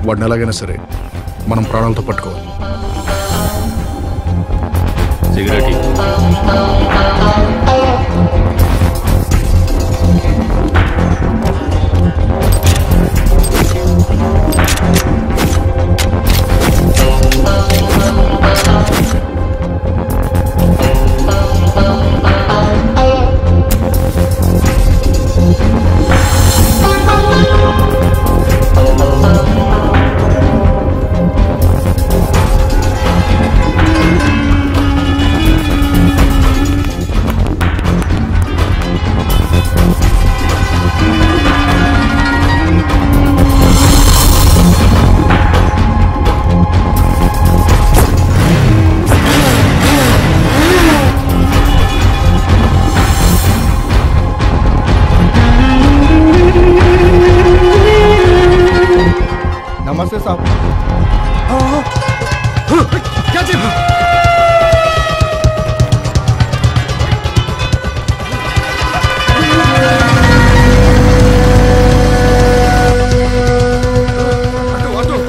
వాడిని ఎలాగైనా సరే మనం ప్రాణాలతో పట్టుకోవాలి. సిగరెట్ नमस्ते साहब। क्या चीज?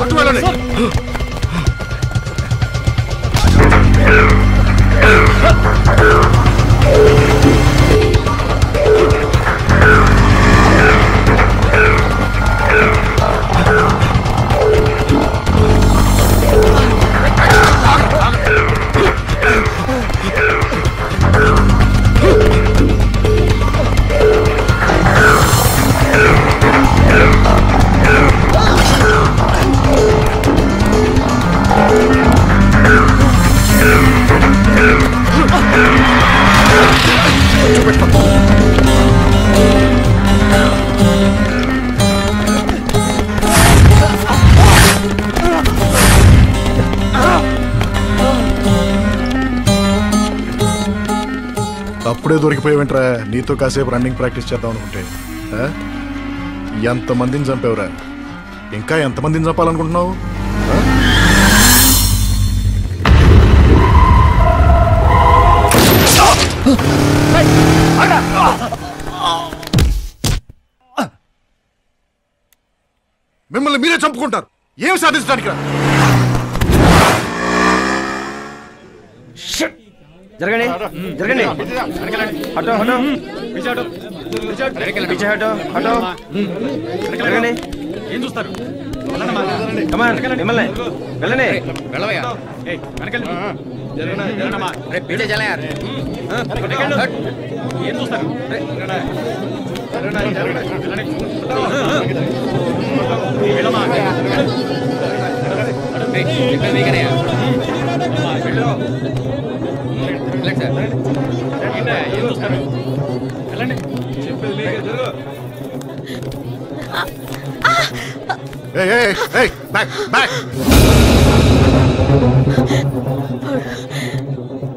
अटू वाला नहीं। అప్పుడే దొరికిపోయావేంట్రా? నీతో కాసేపు రన్నింగ్ ప్రాక్టీస్ చేద్దాం అనుకుంటే ఎంతమందిని చంపేవరా? ఇంకా ఎంతమందిని చంపాలనుకుంటున్నావు? మిమ్మల్ని మీరే చంపుకుంటారు. ఏం సాధించడానికి? జరగండి జరగండి హటో హటో పీछे హటో హటో జరగండి. ఏం చూస్తారు? కమాన్ మిమ్మల్ని వెళ్ళండి. వెళ్ళవయ్యా. పీछे चले यार. ఏం చూస్తారు?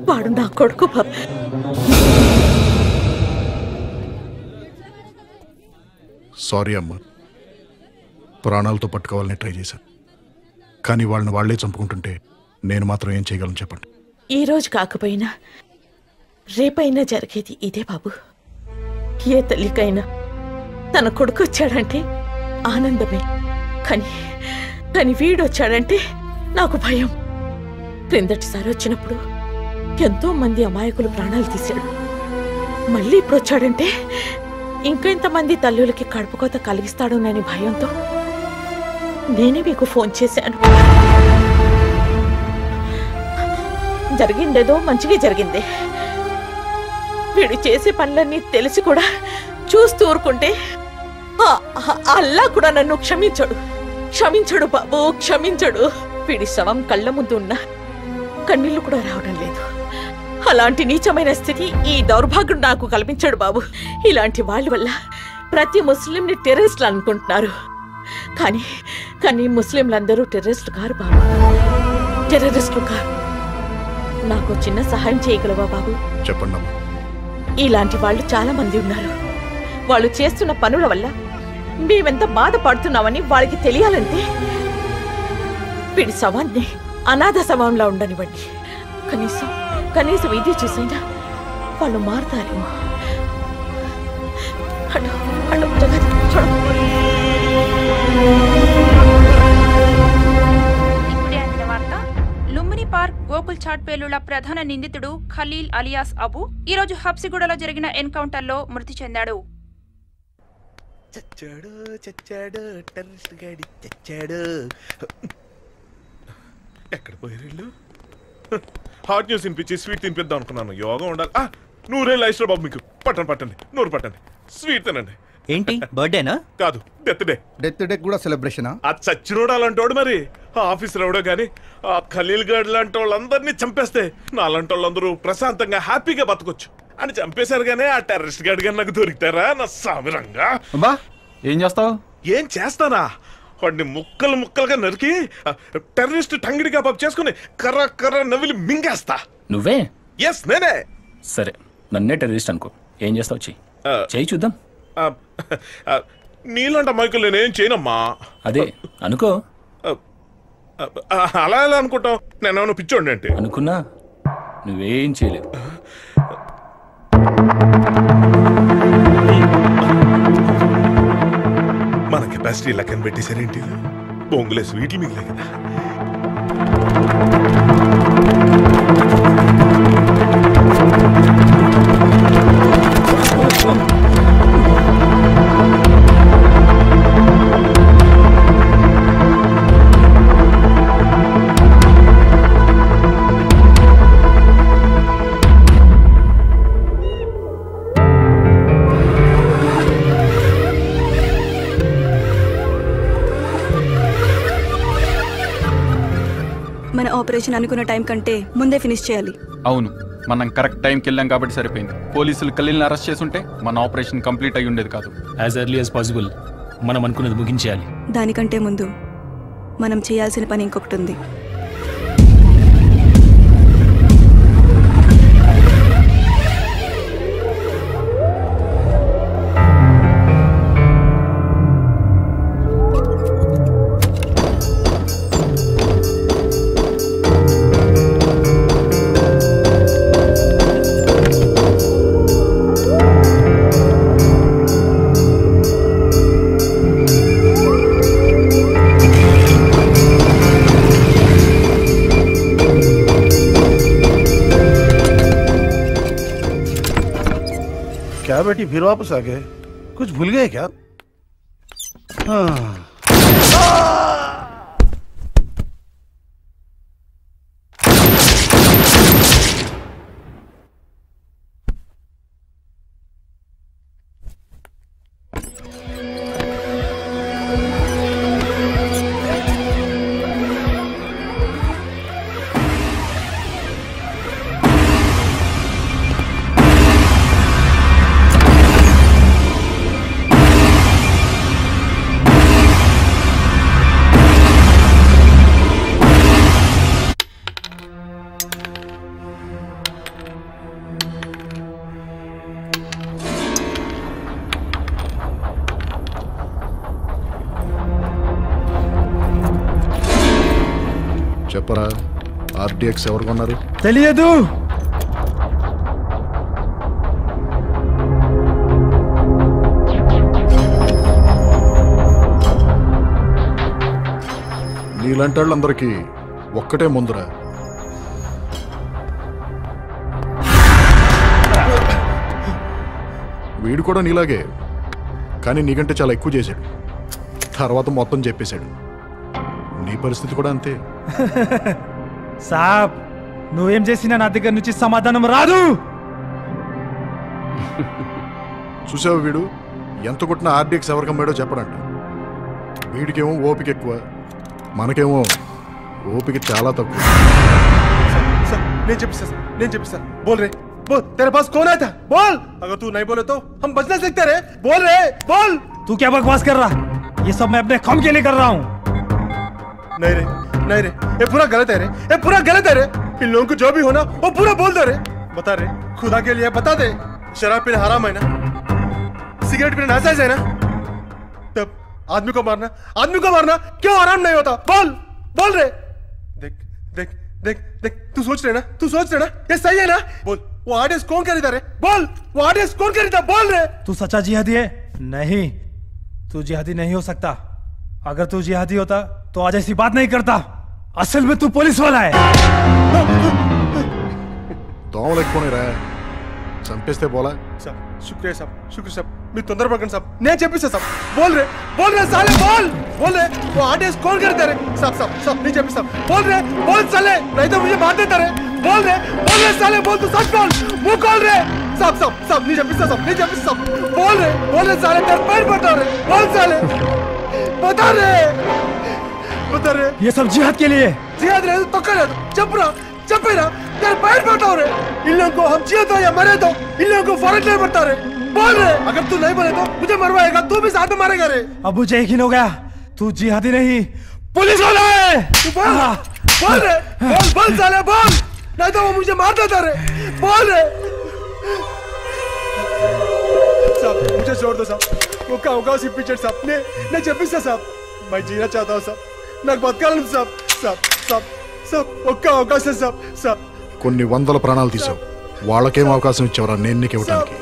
వాడు నా కొడుకు. సారీ అమ్మా, ప్రాణాలతో పట్టుకోవాలని ట్రై చేశాను, కానీ వాళ్ళని వాళ్లే చంపుకుంటుంటే నేను మాత్రం ఏం చేయగలను చెప్పండి. ఈ రోజు కాకపోయినా రేపైనా జరిగేది ఇదే బాబు. ఏ తల్లికైనా తన కొడుకు వచ్చాడంటే ఆనందమే, కానీ వీడొచ్చాడంటే నాకు భయం. క్రిందటిసారి వచ్చినప్పుడు ఎంతో మంది అమాయకులు ప్రాణాలు తీశాడు. మళ్ళీ ఇప్పుడు వచ్చాడంటే ఇంకెంతమంది తల్లులకి కడుపుకోత కలిగిస్తాడోనని భయంతో నేనే మీకు ఫోన్ చేశాను. జరిగిందేదో మంచిగా జరిగింది. వీడు చేసే పనులన్నీ తెలిసి కూడా చూస్తూ ఊరుకుంటే అల్లా కూడా నన్ను క్షమించడు బాబు, క్షమించడు. వీడి శవం కళ్ళ ముందు ఉన్న కన్నీళ్లు కూడా రావడం లేదు. అలాంటి నీచమైన స్థితి ఈ దౌర్భాగ్యుడు నాకు కల్పించాడు బాబు. ఇలాంటి వాళ్ళ వల్ల ప్రతి ముస్లింని టెర్రరిస్టులు అనుకుంటున్నారు. కానీ ముస్లింలందరూ టెర్రరిస్టులు కారు బాబు, టెర్రరిస్టులు కారు. నాకు చిన్న సహాయం చేయగలవా బాబు? చెప్పండి. ఇలాంటి వాళ్ళు చాలా మంది ఉన్నారు. వాళ్ళు చేస్తున్న పనుల వల్ల మేమెంత బాధపడుతున్నామని వాళ్ళకి తెలియాలంటే వీడి శవాన్ని అనాథ శవంలా ఉండనివ్వండి. కనీసం ఇది చూసైనా వాళ్ళు మారుతారేమో. జగత్ చూడ గోకుల్ చాట్ పేలుళ్ల ప్రధాన నిందితుడు ఖలీల్ అలియాస్ అబు ఈరోజు హబ్సిగూడలో జరిగిన ఎన్కౌంటర్లో మృతి చెందాడు. ఎక్కడ పోయారు? హాట్ న్యూస్ తినిపించి స్వీట్ తినిపిద్దాం అనుకున్నాను. యోగా ఉండాలి. నూరేళ్ళు ఐశ్వర్ బాబు మీకు. పట్టండి నూరు పట్టండి, స్వీట్ తినండి. ఏంటి బర్త్డేనా? కాదు, డెత్ డే. డెత్ డే కూడా సెలబ్రేషన్? ఆ చచ్చినోడు అలాంటోడు మరి. ఆఫీసులో ఎవడో గానీ ఆ ఖలీల్ గడ్ లాంటి వాళ్ళందరినీ చంపేస్తే నాలాంటి వాళ్ళందరూ ప్రశాంతంగా హ్యాపీగా బతకొచ్చు అని చంపేశారు. గానీ ఆ టెర్రరిస్ట్ గడ్ గాని నాకు దొరికితారా నా సామిరంగా? ఏం చేస్తావు? ఏం చేస్తానా? వాడిని ముక్కలు ముక్కలుగా నరికి టెర్రరిస్ట్ టంగిడి కబాబ్ చేసుకుని కర్ర కర్ర నవిలి మింగేస్తా. నువ్వే? ఎస్, నేనే. సరే, నన్నే టెర్రరిస్ట్ అనుకో. ఏం చేస్తావు? చెయ్యి చూద్దాం. నీలాంటి మైకులు నేనేం చేయనమ్మా. అదే అనుకో. అలా ఎలా అనుకుంటావు? నేనేమన్నా పిచ్చోండి అంటే అనుకున్నా నువ్వేం చేయలేవు. మన కెపాసిటీ లెక్కన పెట్టేశారేంటి? బొంగులే స్వీట్లు మిగిలే కదా. మన ఆపరేషన్ అనుకున్న టైం కంటే ముందే ఫినిష్ చేయాలి. అవును, మనం కరెక్ట్ టైంకి వెళ్ళాం కాబట్టి సరిపోయింది. పోలీసులు ఖలీల్ని అరెస్ట్ చేసుంటే మన ఆపరేషన్ కంప్లీట్ అయ్యి ఉండేది కాదు. యాజ్ ఎర్లీ యాజ్ పాసిబుల్ మనం అనుకున్నది ముగించేయాలి. దానికంటే ముందు మనం చేయాల్సిన పని ఇంకొకటి ఉంది. क्या बेटी फिर वापस आ गए? कुछ भूल गए क्या? हाँ। చెప్పరా, ఆర్టీఎక్స్ ఎవరు కొన్నారు? తెలియదు. నీలాంటి వాళ్ళందరికీ ఒక్కటే ముందురా. వీడు కూడా నీలాగే, కానీ నీకంటే చాలా ఎక్కువ చేశాడు. తర్వాత మొత్తం చెప్పేశాడు. నీ పరిస్థితి కూడా అంతే. సాబ్, నువ్వేం చేసినా నా దగ్గర నుంచి సమాధానం రాదు. చూసావు, వీడు ఎంత కొట్టిన ఆర్డీఎక్స్ ఎవరికమ్మాడో చెప్పడంట. వీడికేమో ఓపిక ఎక్కువ, మనకేమో ఓపిక చాలా తక్కువ. నేను చెప్పిస్తా. बोल रे, बोल. तेरे पास कौन आया था? बोल. अगर तू नहीं बोले तो हम बच नहीं सकते रे. बोल रे, बोल. तू क्या बकवास कर रहा? ये सब मैं अपने काम के लिए कर रहा हूँ. नहीं रे, ये पूरा गलत है रे. ये पूरा गलत है रे. इन लोगों को जो भी होना वो पूरा बोल दे रे. बता रे, खुदा के लिए बता दे. शराब पीना हराम है ना? सिगरेट पीना नाजायज है ना? तब आदमी को मारना क्यों हराम नहीं होता? बोल रे. देख तू सोच रहे ना ये सही है ना? बोल, वो आर्टिस्ट कौन खरीदा रे? बोल, वो आर्टिस्ट कौन खरीदा? बोल रे. तू सच्चा जिहादी है? नहीं, तू जिहादी नहीं हो सकता. अगर तू जिहादी होता तो आज ऐसी बात नहीं करता. असल में तू पुलिस वाला है దోమలు ఎక్కువనే రా చంపేస్తే పోలా साहब शुक्रिया साहब मैं तोंदर पकड़ साहब नहीं चेपिस्ता साहब बोल रहे साले बोल रहे वो आदेश कौन करते रे साहब नहीं चेपिस्ता बोल साले नहीं तो मुझे मार देता रे बोल रहे साले बोल तू सच बोल मुंह खोल रहे साहब नहीं चेपिस्ता साहब बोल रहे साले तेरे पैर बता रहे बोल साले बता रहे ये सब जिहाद के लिए जिहाद रहे तो कर चपेरा तेरे पैर बताओ रे इन लोगों को हम जिए तो या मरे तो इन लोगों को फर्क नहीं पड़ता रे बोल रहे अगर तू नहीं बोले तो मुझे मरवाएगा तू भी साथ में मारेगा रे अब मुझे यकीन हो गया तू जिहादी नहीं पुलिस वाला है तू बोल साले बोल नहीं तो वो मुझे मार देता रे बोल रहे साहब मुझे छोड़ दो साहब वो का सी पिक्चर साहब ने चेपिस्ता साहब मैं जीना चाहता हूँ साहब నాకు బతకాలని సాబ్ ఒక్క అవకాశం సాబ్ కొన్ని వందల ప్రాణాలు తీసావు వాళ్ళకేం అవకాశం ఇచ్చేవరా నేను నీకు ఇవ్వడానికి